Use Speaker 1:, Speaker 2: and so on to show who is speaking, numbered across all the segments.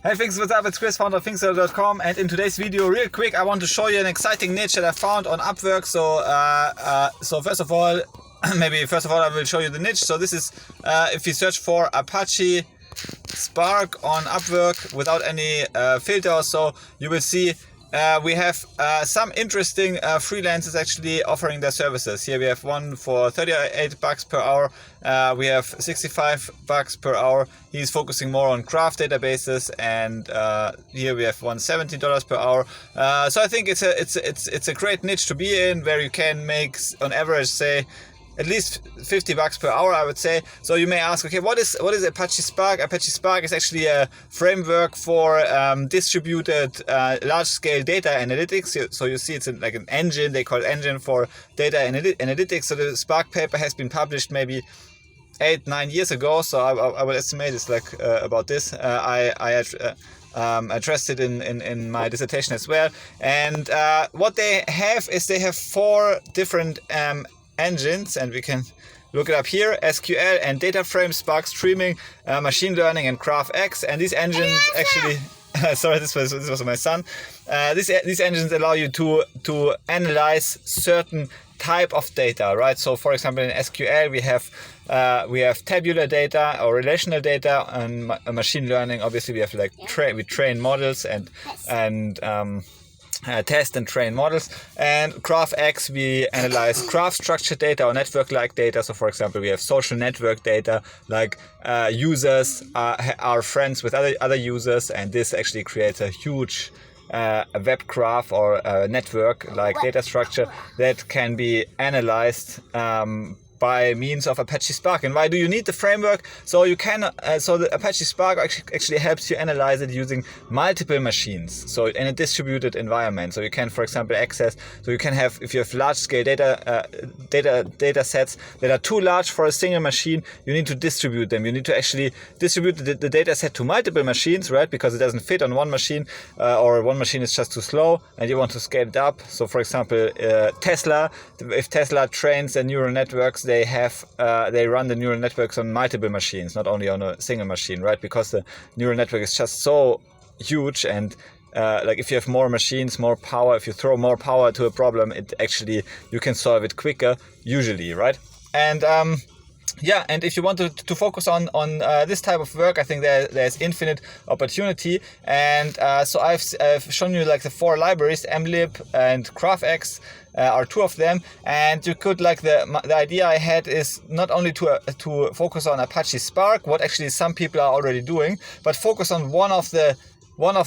Speaker 1: Hey, things, what's up? It's Chris, founder of thinkster.com, and in today's video, real quick, I want to show you an exciting niche that I found on Upwork. So first of all, I will show you the niche. So this is, if you search for Apache Spark on Upwork without any filter, so you will see we have some interesting freelancers actually offering their services. Here we have one for $38 per hour. We have $65 per hour. He's focusing more on graph databases, and here we have one $70 per hour. So I think it's a great niche to be in, where you can make on average, say, at least $50 per hour, I would say. So you may ask, okay, what is Apache Spark? Apache Spark is actually a framework for distributed large-scale data analytics. So you see it's like an engine. They call it engine for data analytics. So the Spark paper has been published maybe 8-9 years ago. So I would estimate it's like about this. I addressed it in my dissertation as well. And what they have is they have 4 different engines, and we can look it up here: SQL and data frame, Spark streaming, machine learning, and GraphX. And these engines actually sorry, this was my son. These engines allow you to analyze certain type of data, right? So for example, in SQL we have tabular data or relational data, and machine learning, obviously we have like we train models and test and train models. And GraphX, we analyze graph structured data or network-like data. So for example, we have social network data, like users are friends with other users, and this actually creates a huge a web graph or a network-like data structure that can be analyzed by means of Apache Spark. And why do you need the framework? So you can, so the Apache Spark actually helps you analyze it using multiple machines. So in a distributed environment. So you can, for example, so you can have, if you have large-scale data sets that are too large for a single machine, you need to distribute them. You need to actually distribute the data set to multiple machines, right? Because it doesn't fit on one machine, or one machine is just too slow, and you want to scale it up. So for example, Tesla, if Tesla trains their neural networks, they run the neural networks on multiple machines, not only on a single machine, right? Because the neural network is just so huge, and like if you have more machines, more power, if you throw more power to a problem, you can solve it quicker usually, right? And yeah, and if you want to focus on this type of work, I think there's infinite opportunity. And so I've shown you like the 4 libraries, mlib and GraphX are 2 of them. And you could, like, the idea I had is not only to focus on Apache Spark, what actually some people are already doing, but focus on one of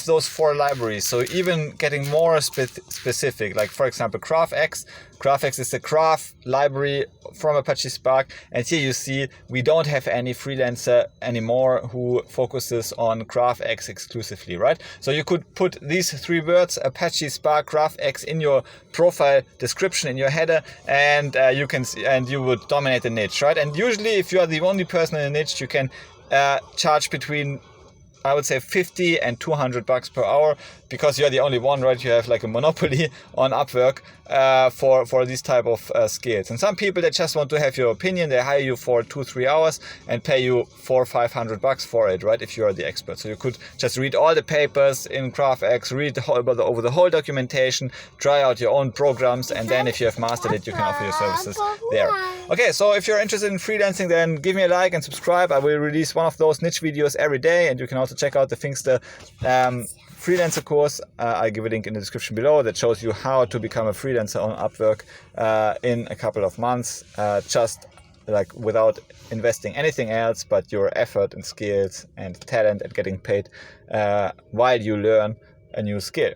Speaker 1: those 4 libraries. So even getting more specific, like for example GraphX. GraphX is a graph library from Apache Spark, and here you see we don't have any freelancer anymore who focuses on GraphX exclusively, right? So you could put these 3 words, Apache Spark GraphX, in your profile description, in your header, and you would dominate the niche, right? And usually, if you are the only person in the niche, you can charge between, I would say, $50 and $200 per hour, because you're the only one, right? You have like a monopoly on Upwork for these type of skills. And some people, they just want to have your opinion. They hire you for 2-3 hours and pay you $400-500 for it, right? If you are the expert. So you could just read all the papers in GraphX, read over the whole documentation, try out your own programs, and then if you have mastered it, you can offer your services there. Okay, so if you're interested in freelancing, then give me a like and subscribe. I will release one of those niche videos every day, and you can also check out the Thinkster freelancer course. I'll give a link in the description below that shows you how to become a freelancer on Upwork in a couple of months, just like without investing anything else but your effort and skills and talent, and getting paid while you learn a new skill.